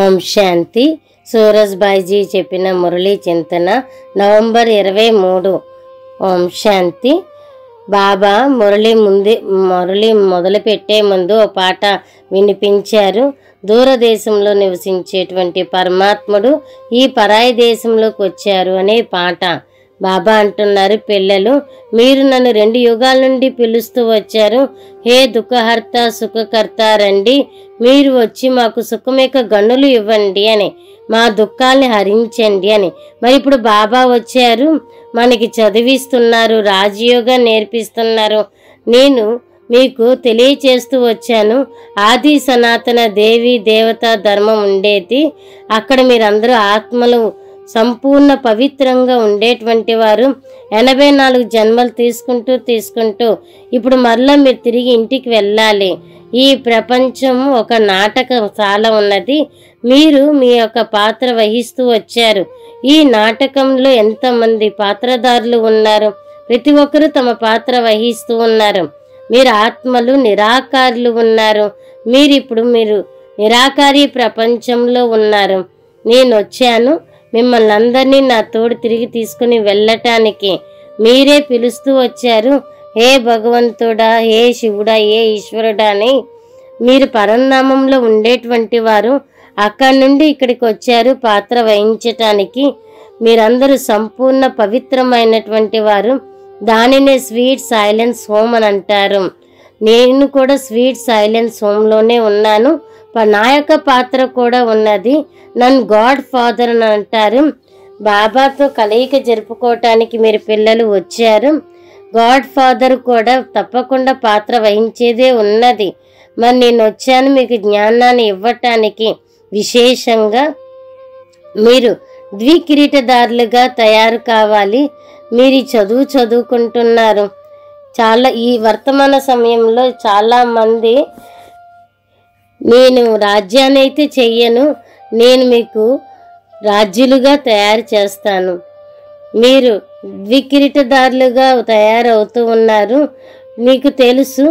ఓం శాంతి. సూరజ్భాయిజీ చెప్పిన మురళీ చింతన నవంబర్ 23. ఓం శాంతి. బాబా మురళి మొదలుపెట్టే ముందు ఓ పాట వినిపించారు. దూరదేశంలో నివసించేటువంటి పరమాత్ముడు ఈ పరాయి దేశంలోకి వచ్చారు అనే పాట. బాబా అంటున్నారు, పిల్లలు మీరు నన్ను 2 యుగాల నుండి పిలుస్తూ వచ్చారు. హే దుఃఖహర్త సుఖకర్త రండి, మీరు వచ్చి మాకు సుఖమేక గనులు ఇవ్వండి అని, మా దుఃఖాల్ని హరించండి అని. మరి ఇప్పుడు బాబా వచ్చారు, మనకి చదివిస్తున్నారు, రాజయోగా నేర్పిస్తున్నారు. నేను మీకు తెలియచేస్తూ వచ్చాను, ఆది సనాతన దేవి దేవతా ధర్మం ఉండేది. అక్కడ మీరందరూ ఆత్మలు సంపూర్ణ పవిత్రంగా ఉండేటువంటి వారు. 84 జన్మలు తీసుకుంటూ ఇప్పుడు మరలా మీరు తిరిగి ఇంటికి వెళ్ళాలి. ఈ ప్రపంచం ఒక నాటకశాల ఉన్నది. మీరు మీ యొక్క పాత్ర వహిస్తూ వచ్చారు. ఈ నాటకంలో ఎంతమంది పాత్రధారులు ఉన్నారు, ప్రతి ఒక్కరూ తమ పాత్ర వహిస్తూ ఉన్నారు. మీరు ఆత్మలు నిరాకారులు ఉన్నారు. మీరు నిరాకారి ప్రపంచంలో ఉన్నారు. నేను వచ్చాను మిమ్మల్ని అందరినీ నా తోడు తిరిగి తీసుకుని వెళ్ళటానికి. మీరే పిలుస్తూ వచ్చారు, హే భగవంతుడా, హే శివుడా, హే ఈశ్వరుడా అని. మీరు పరంధామంలో ఉండేటువంటి వారు, అక్కడి నుండి ఇక్కడికి వచ్చారు పాత్ర వహించటానికి. మీరందరూ సంపూర్ణ పవిత్రమైనటువంటి వారు. దానినే స్వీట్ సైలెన్స్ హోమ్ అని అంటారు. నేను కూడా స్వీట్ సైలెన్స్ హోమ్లోనే ఉన్నాను. నా యొక్క పాత్ర కూడా ఉన్నది. నన్ను గాడ్ ఫాదర్ అని అంటారు. బాబాతో కలయిక జరుపుకోవటానికి మీరు పిల్లలు వచ్చారు. గాడ్ ఫాదర్ కూడా తప్పకుండా పాత్ర వహించేదే ఉన్నది. మరి నేను వచ్చాను మీకు జ్ఞానాన్ని ఇవ్వటానికి. విశేషంగా మీరు ద్వికిరీటదారులుగా తయారు కావాలి. మీరు ఈ చదువుకుంటున్నారు. ఈ వర్తమాన సమయంలో చాలామంది, నేను రాజ్యాన్ని అయితే చెయ్యను, నేను మీకు రాజ్యులుగా తయారు చేస్తాను. మీరు ద్వికిరీటదారులుగా తయారవుతూ ఉన్నారు. మీకు తెలుసు,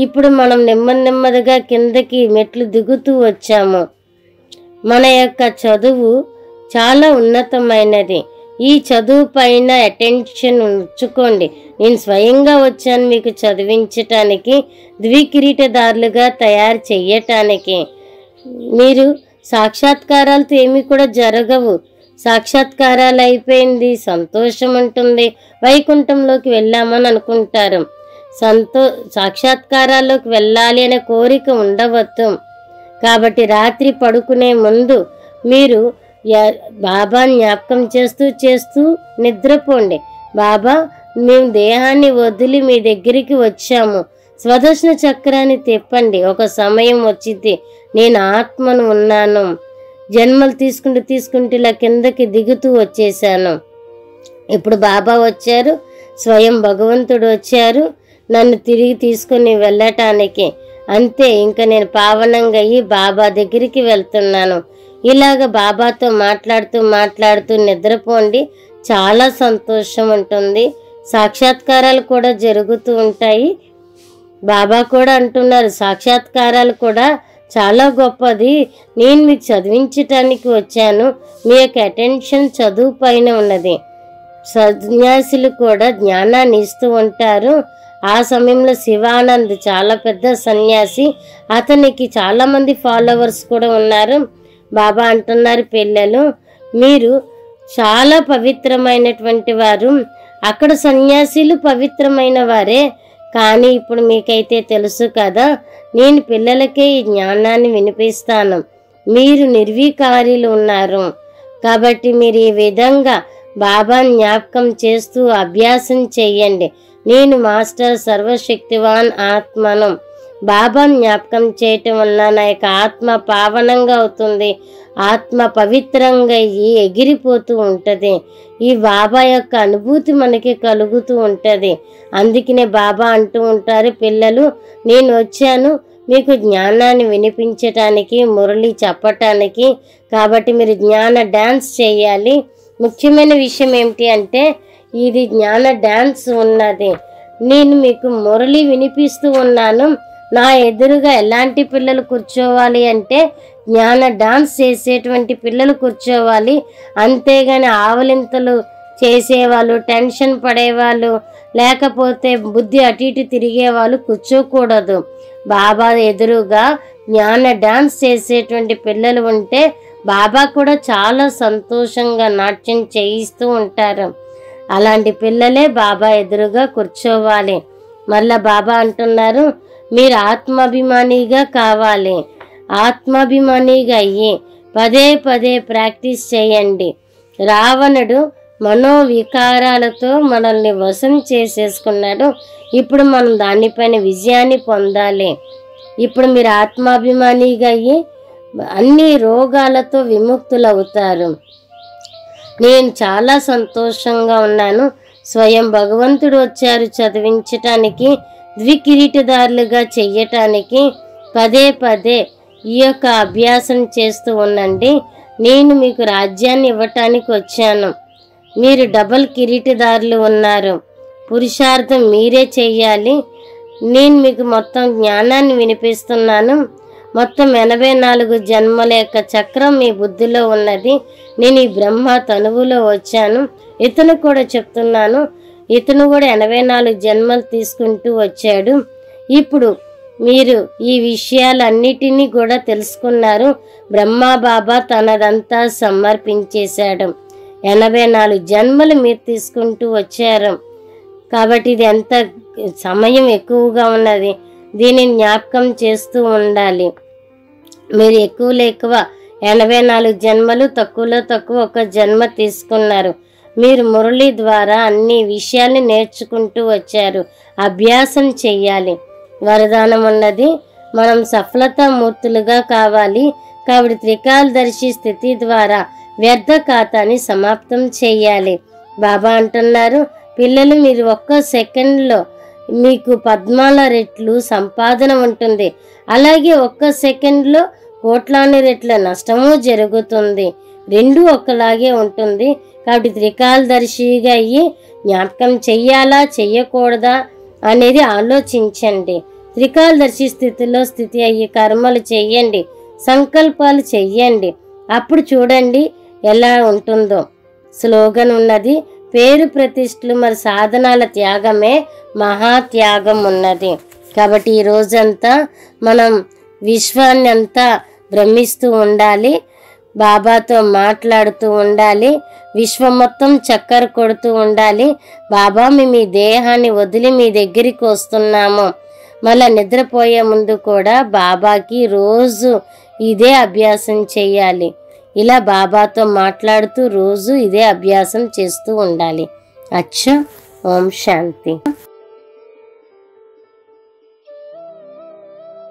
ఇప్పుడు మనం నెమ్మదిగా కిందకి మెట్లు దిగుతూ వచ్చాము. మన యొక్క చదువు చాలా ఉన్నతమైనది. ఈ చదువు పైన అటెన్షన్ ఉంచుకోండి. నేను స్వయంగా వచ్చాను మీకు చదివించటానికి, ద్వికిరీటదారులుగా తయారు చెయ్యటానికి. మీరు సాక్షాత్కారాలతో ఏమీ కూడా జరగవు. సాక్షాత్కారాలు అయిపోయింది, సంతోషం ఉంటుంది, వైకుంఠంలోకి వెళ్ళామని అనుకుంటారు. సాక్షాత్కారాల్లోకి వెళ్ళాలి అనే కోరిక ఉండవద్దు. కాబట్టి రాత్రి పడుకునే ముందు మీరు బాబా జ్ఞాపకం చేస్తూ నిద్రపోండి. బాబా, మేము దేహాన్ని వదిలి మీ దగ్గరికి వచ్చాము. స్వదర్శన చక్రాన్ని తిప్పండి. ఒక సమయం వచ్చింది, నేను ఆత్మను ఉన్నాను. జన్మలు తీసుకుంటూ ఇలా కిందకి దిగుతూ వచ్చేసాను. ఇప్పుడు బాబా వచ్చారు, స్వయం భగవంతుడు వచ్చారు నన్ను తిరిగి తీసుకుని వెళ్ళటానికి. అంతే, ఇంకా నేను పావనంగా అయ్యి బాబా దగ్గరికి వెళ్తున్నాను. ఇలాగ బాబాతో మాట్లాడుతూ నిద్రపోండి. చాలా సంతోషం ఉంటుంది. సాక్షాత్కారాలు కూడా జరుగుతూ ఉంటాయి. బాబా కూడా అంటున్నారు, సాక్షాత్కారాలు కూడా చాలా గొప్పది. నేను మీకు చదివించటానికి వచ్చాను. మీ యొక్క అటెన్షన్ చదువు పైన ఉన్నది. సన్యాసులు కూడా జ్ఞానాన్ని ఇస్తూ ఉంటారు. ఆ సమయంలో శివానంద్ చాలా పెద్ద సన్యాసి, అతనికి చాలామంది ఫాలోవర్స్ కూడా ఉన్నారు. బాబా అంటున్నారు, పిల్లలు మీరు చాలా పవిత్రమైనటువంటి వారు. అక్కడ సన్యాసులు పవిత్రమైన వారే, కానీ ఇప్పుడు మీకైతే తెలుసు కదా, నేను పిల్లలకే ఈ జ్ఞానాన్ని వినిపిస్తాను. మీరు నిర్వికారీలు ఉన్నారు. కాబట్టి మీరు ఈ విధంగా బాబా జ్ఞాపకం చేస్తూ అభ్యాసం చెయ్యండి. నేను మాస్టర్ సర్వశక్తివాన్ ఆత్మను. బాబా జ్ఞాపకం చేయటం వల్ల నా యొక్క ఆత్మ పావనంగా అవుతుంది. ఆత్మ పవిత్రంగా ఎగిరిపోతూ ఉంటుంది. ఈ బాబా యొక్క అనుభూతి మనకి కలుగుతూ ఉంటుంది. అందుకనే బాబా అంటూ ఉంటారు, పిల్లలు నేను వచ్చాను మీకు జ్ఞానాన్ని వినిపించటానికి, మురళి చెప్పటానికి. కాబట్టి మీరు జ్ఞాన డ్యాన్స్ చేయాలి. ముఖ్యమైన విషయం ఏమిటి అంటే, ఇది జ్ఞాన డ్యాన్స్ ఉన్నది. నేను మీకు మురళి వినిపిస్తూ ఉన్నాను. నా ఎదురుగా ఎలాంటి పిల్లలు కూర్చోవాలి అంటే జ్ఞాన డాన్స్ చేసేటువంటి పిల్లలు కూర్చోవాలి, అంతేగాని ఆవలింతలు చేసేవాళ్ళు, టెన్షన్ పడేవాళ్ళు, లేకపోతే బుద్ధి అటు ఇటు తిరిగేవాళ్ళు కూర్చోకూడదు. బాబా ఎదురుగా జ్ఞాన డాన్స్ చేసేటువంటి పిల్లలు ఉంటే బాబా కూడా చాలా సంతోషంగా నాట్యం చేయిస్తూ ఉంటారు. అలాంటి పిల్లలే బాబా ఎదురుగా కూర్చోవాలి. మళ్ళా బాబా అంటున్నారు, మీరు ఆత్మాభిమానిగా కావాలి. ఆత్మాభిమానిగా అయ్యి పదే పదే ప్రాక్టీస్ చేయండి. రావణుడు మనోవికారాలతో మనల్ని వశం చేసేసుకున్నాడు. ఇప్పుడు మనం దానిపైన విజయాన్ని పొందాలి. ఇప్పుడు మీరు ఆత్మాభిమానిగా అయ్యి అన్ని రోగాలతో విముక్తులవుతారు. నేను చాలా సంతోషంగా ఉన్నాను. స్వయం భగవంతుడు వచ్చారు చదివించటానికి, ద్వికిరీటదారులుగా చెయ్యటానికి. పదే పదే ఈ యొక్క అభ్యాసం చేస్తూ ఉండండి. నేను మీకు రాజ్యాన్ని ఇవ్వటానికి వచ్చాను. మీరు డబల్ కిరీటదారులు ఉన్నారు. పురుషార్థం మీరే చెయ్యాలి. నేను మీకు మొత్తం జ్ఞానాన్ని వినిపిస్తున్నాను. మొత్తం 84 జన్మల యొక్క చక్రం మీ బుద్ధిలో ఉన్నది. నేను ఈ బ్రహ్మ తనువులో వచ్చాను. ఇతను కూడా చెప్తున్నాను, ఇతను కూడా 84 జన్మలు తీసుకుంటూ వచ్చాడు. ఇప్పుడు మీరు ఈ విషయాలన్నిటినీ కూడా తెలుసుకున్నారు. బ్రహ్మా బాబా తనదంతా సమర్పించేశాడు. 84 జన్మలు మీరు తీసుకుంటూ వచ్చారు. కాబట్టి ఇది ఎంత సమయం ఎక్కువగా ఉన్నది. దీనిని జ్ఞాపకం చేస్తూ ఉండాలి. మీరు ఎక్కువలో ఎక్కువ 84 జన్మలు, తక్కువలో తక్కువ 1 జన్మ తీసుకున్నారు. మీరు మురళి ద్వారా అన్ని విషయాల్ని నేర్చుకుంటూ వచ్చారు. అభ్యాసం చెయ్యాలి. వరదానం ఉన్నది, మనం సఫలతామూర్తులుగా కావాలి. కాబట్టి త్రికాలదర్శి స్థితి ద్వారా వ్యర్థ ఖాతాని సమాప్తం చేయాలి. బాబా అంటున్నారు, పిల్లలు మీరు 1 సెకండ్లో మీకు 14 రెట్లు సంపాదన ఉంటుంది. అలాగే 1 సెకండ్లో కోట్లాది రెట్ల నష్టము జరుగుతుంది. రెండు ఒకలాగే ఉంటుంది. కాబట్టి త్రికాలదర్శిగా అయ్యి జ్ఞాపకం చెయ్యాలా చెయ్యకూడదా అనేది ఆలోచించండి. త్రికాలదర్శి స్థితిలో స్థితి అయ్యి కర్మలు చెయ్యండి, సంకల్పాలు చెయ్యండి. అప్పుడు చూడండి ఎలా ఉంటుందో. స్లోగన్ ఉన్నది, పేరు ప్రతిష్టలు మరి సాధనాల త్యాగమే మహాత్యాగం ఉన్నది. కాబట్టి ఈ రోజంతా మనం విశ్వాన్ని అంతా భ్రమిస్తూ ఉండాలి, బాబాతో మాట్లాడుతూ ఉండాలి, విశ్వం మొత్తం చక్కర కొడుతూ ఉండాలి. బాబా మేము ఈ దేహాన్ని వదిలి మీ దగ్గరికి వస్తున్నాము. మళ్ళీ నిద్రపోయే ముందు కూడా బాబాకి రోజు ఇదే అభ్యాసం చేయాలి. ఇలా బాబాతో మాట్లాడుతూ రోజు ఇదే అభ్యాసం చేస్తూ ఉండాలి. అచ్చా, ఓం శాంతి.